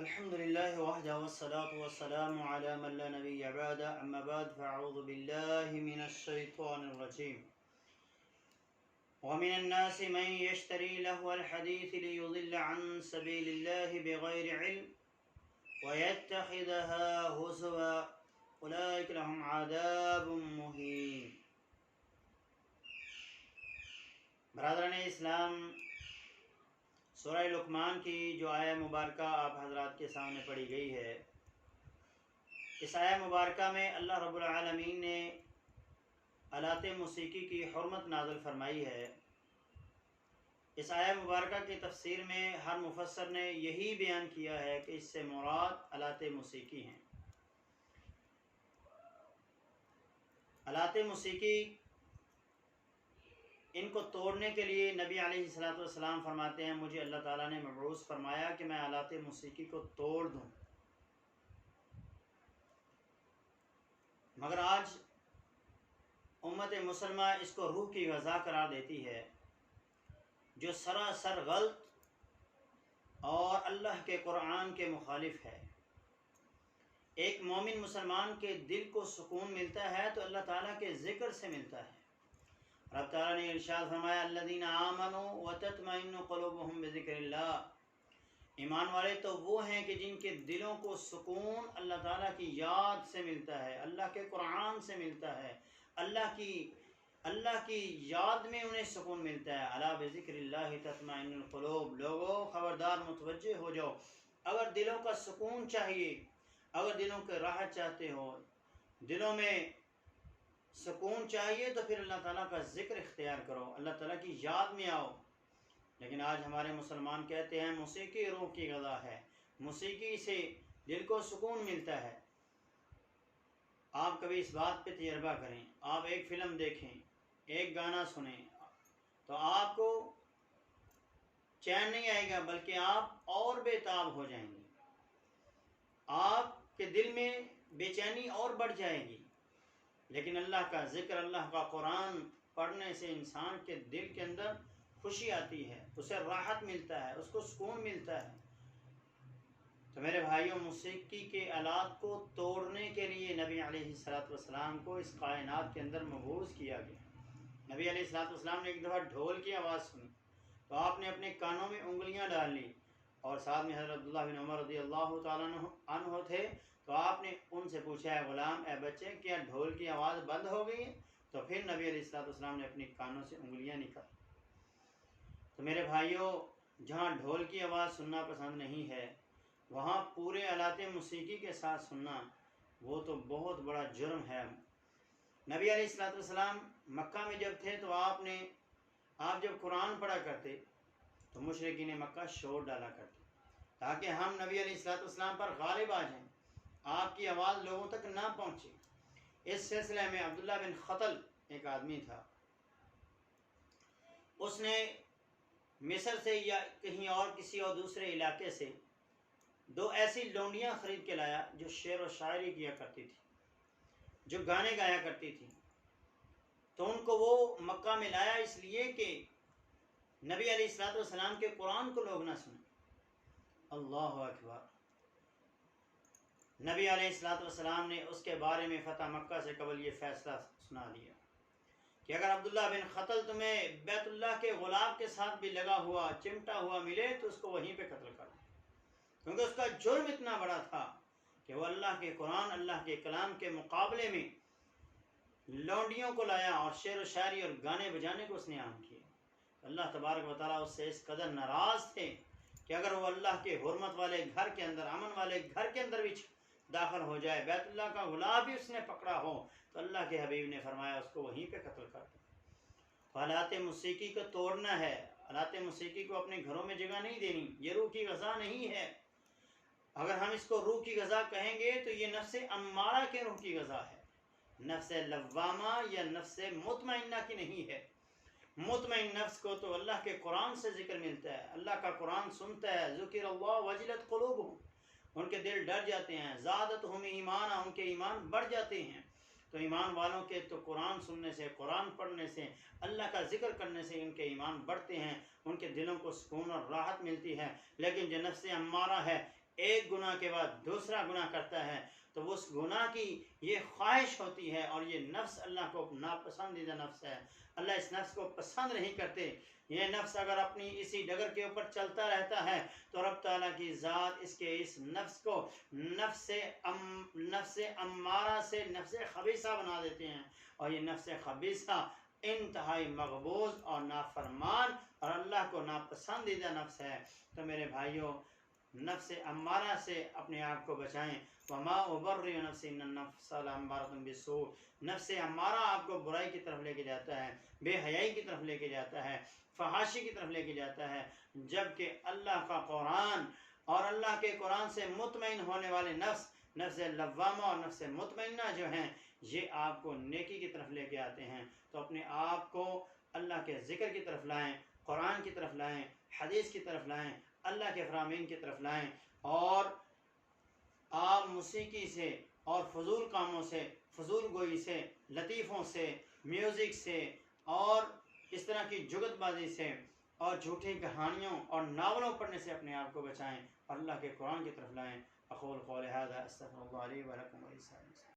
الحمد لله وحده والصلاة والسلام على من لا نبي بعده أما بعد فأعوذ بالله من الشيطان الرجيم ومن الناس من يشتري لهو الحديث ليضل عن سبيل الله بغير علم ويتخذها هزوا أولئك لهم عذاب مهين. برادران اسلام، سورہ لقمان کی جو آیہ مبارکہ آپ حضرات کے سامنے پڑھی گئی ہے، اس آیہ مبارکہ میں اللہ رب العالمین نے آلات موسیقی کی حرمت نازل فرمائی ہے۔ اس آیہ مبارکہ کی تفسیر میں ہر مفسر نے یہی بیان کیا ہے کہ اس سے مراد آلات موسیقی ہیں۔ آلات موسیقی ان کو توڑنے کے لیے نبی علیہ الصلوۃ والسلام فرماتے ہیں، مجھے اللہ تعالیٰ نے مبعوث فرمایا کہ میں آلات موسیقی کو توڑ دوں۔ مگر آج امت مسلمہ اس کو روح کی غذا قرار دیتی ہے، جو سراسر غلط اور اللہ کے قرآن کے مخالف ہے۔ ایک مومن مسلمان کے دل کو سکون ملتا ہے تو اللہ تعالیٰ کے ذکر سے ملتا ہے۔ رب تعالیٰ نے ارشاد فرمایا، الذین آمنوا وتطمئن قلوبہم بذکر اللہ، ایمان والے تو وہ ہیں کہ جن کے دلوں کو سکون اللہ تعالیٰ کی یاد سے ملتا ہے، اللہ کے قرآن سے ملتا ہے، اللہ کی یاد میں انہیں سکون ملتا ہے۔ الا بذکر اللہ تطمئن القلوب، لوگو خبردار متوجہ ہو جاؤ، اگر دلوں کا سکون چاہیے، اگر دلوں کے راحت چاہتے ہو، دلوں میں سکون چاہیے تو پھر اللہ تعالیٰ کا ذکر اختیار کرو، اللہ تعالیٰ کی یاد میں آؤ۔ لیکن آج ہمارے مسلمان کہتے ہیں موسیقی روح کی غذا ہے، موسیقی سے دل کو سکون ملتا ہے۔ آپ کبھی اس بات پہ تجربہ کریں، آپ ایک فلم دیکھیں، ایک گانا سنیں تو آپ کو چین نہیں آئے گا، بلکہ آپ اور بے تاب ہو جائیں گے، آپ کے دل میں بے چینی اور بڑھ جائے گی۔ لیکن اللہ کا ذکر، اللہ کا قرآن پڑھنے سے انسان کے دل کے اندر خوشی آتی ہے، اسے راحت ملتا ہے، اس کو سکون ملتا ہے۔ تو میرے بھائیوں، موسیقی کے آلات کو توڑنے کے لیے نبی علیہ الصلوۃ والسلام کو اس کائنات کے اندر مبعوث کیا گیا۔ نبی علیہ الصلوۃ والسلام نے ایک دفعہ ڈھول کی آواز سنی تو آپ نے اپنے کانوں میں انگلیاں ڈال لی، اور ساتھ میں حضرت عبداللہ بن عمر رضی اللہ تعالیٰ عنہ تھے، تو آپ نے ان سے پوچھا، ہے غلام، اے بچے، کیا ڈھول کی آواز بند ہو گئی ہے؟ تو پھر نبی علیہ الصلوۃ والسلام نے اپنی کانوں سے انگلیاں نکالی۔ تو میرے بھائیوں، جہاں ڈھول کی آواز سننا پسند نہیں ہے، وہاں پورے آلات موسیقی کے ساتھ سننا وہ تو بہت بڑا جرم ہے۔ نبی علیہ الصلوۃ والسلام مکہ میں جب تھے تو آپ جب قرآن پڑھا کرتے تو مشرکین مکہ شور ڈالا کرتے تاکہ ہم نبی علیہ الصلوۃ والسلام پر غالب آ جائیں، آپ کی آواز لوگوں تک نہ پہنچے۔ اس سلسلے میں عبداللہ بن خطل ایک آدمی تھا، اس نے مصر سے یا کہیں اور کسی اور دوسرے علاقے سے دو ایسی لونڈیاں خرید کے لایا جو شعر و شاعری کیا کرتی تھی، جو گانے گایا کرتی تھی۔ تو ان کو وہ مکہ میں لایا اس لیے کہ نبی علیہ الصلوۃ والسلام کے قرآن کو لوگ نہ سنیں۔ اللہ اکبر! نبی علیہ الصلوۃ والسلام نے اس کے بارے میں فتح مکہ سے قبل یہ فیصلہ سنا دیا کہ اگر عبداللہ بن خطل تمہیں بیت اللہ کے غلاف کے ساتھ بھی لگا ہوا، چمٹا ہوا ملے تو اس کو وہیں پہ قتل کر دیں، کیونکہ اس کا جرم اتنا بڑا تھا کہ وہ اللہ کے قرآن، اللہ کے کلام کے مقابلے میں لونڈیوں کو لایا اور شعر و شاعری اور گانے بجانے کو اس نے عام کیا۔ اللہ تبارک و تعالیٰ اس سے اس قدر ناراض تھے کہ اگر وہ اللہ کے حرمت والے گھر کے اندر، امن والے گھر کے اندر بھی داخل ہو جائے، بیت اللہ کا غلاف بھی اس نے پکڑا ہو، تو اللہ کے حبیب نے فرمایا اس کو وہیں پہ قتل کر دیں۔ تو آلات موسیقی کو توڑنا ہے، آلات موسیقی کو اپنے گھروں میں جگہ نہیں دینی، یہ روح کی غذا نہیں ہے۔ اگر ہم اس کو روح کی غذا کہیں گے تو یہ نفس امارہ کے روح کی غذا ہے، نفس لوامہ یا نفس مطمئنہ کی نہیں ہے۔ مطمئن نفس کو تو اللہ کے قرآن سے ذکر ملتا ہے، اللہ کا قرآن سنتا ہے، ذکر اللہ وجلت قلوبہم، ان کے دل ڈر جاتے ہیں، زادتہم ایمانا، ان کے ایمان بڑھ جاتے ہیں۔ تو ایمان والوں کے تو قرآن سننے سے، قرآن پڑھنے سے، اللہ کا ذکر کرنے سے ان کے ایمان بڑھتے ہیں، ان کے دلوں کو سکون اور راحت ملتی ہے۔ لیکن جو نفس امارہ ہے، ایک گناہ کے بعد دوسرا گناہ کرتا ہے تو اس گناہ کی یہ خواہش ہوتی ہے، اور یہ نفس اللہ کو ناپسندیدہ نفس ہے، اللہ اس نفس کو پسند نہیں کرتے۔ یہ نفس اگر اپنی اسی ڈگر کے اوپر چلتا رہتا ہے تو رب تعالیٰ کی ذات اس کے اس نفس کو نفس امارہ سے نفس خبیثہ بنا دیتے ہیں، اور یہ نفس خبیثہ انتہائی مغبوض اور نافرمان اور اللہ کو ناپسندیدہ نفس ہے۔ تو میرے بھائیوں، نفس امارہ سے اپنے آپ کو بچائیں۔ وما ابرئ نفسی ان النفس لامارۃ بالسوء، نفس امارہ آپ کو برائی کی طرف لے کے جاتا ہے، بے حیائی کی طرف لے کے جاتا ہے، فحاشی کی طرف لے کے جاتا ہے، جبکہ اللہ کا قرآن اور اللہ کے قرآن سے مطمئن ہونے والے نفس، نفس لوامہ اور نفس مطمئنہ جو ہیں، یہ آپ کو نیکی کی طرف لے کے آتے ہیں۔ تو اپنے آپ کو اللہ کے ذکر کی طرف لائیں، قرآن کی طرف لائیں، حدیث کی طرف لائیں، اللہ کے فرامین کی طرف لائیں، اور آپ موسیقی سے اور فضول کاموں سے، فضول گوئی سے، لطیفوں سے، میوزک سے، اور اس طرح کی جگت بازی سے اور جھوٹی کہانیوں اور ناولوں پڑھنے سے اپنے آپ کو بچائیں اور اللہ کے قرآن کی طرف لائیں۔ اقول قولی ھذا استغفر اللہ لی ولکم ولسائر المسلمین۔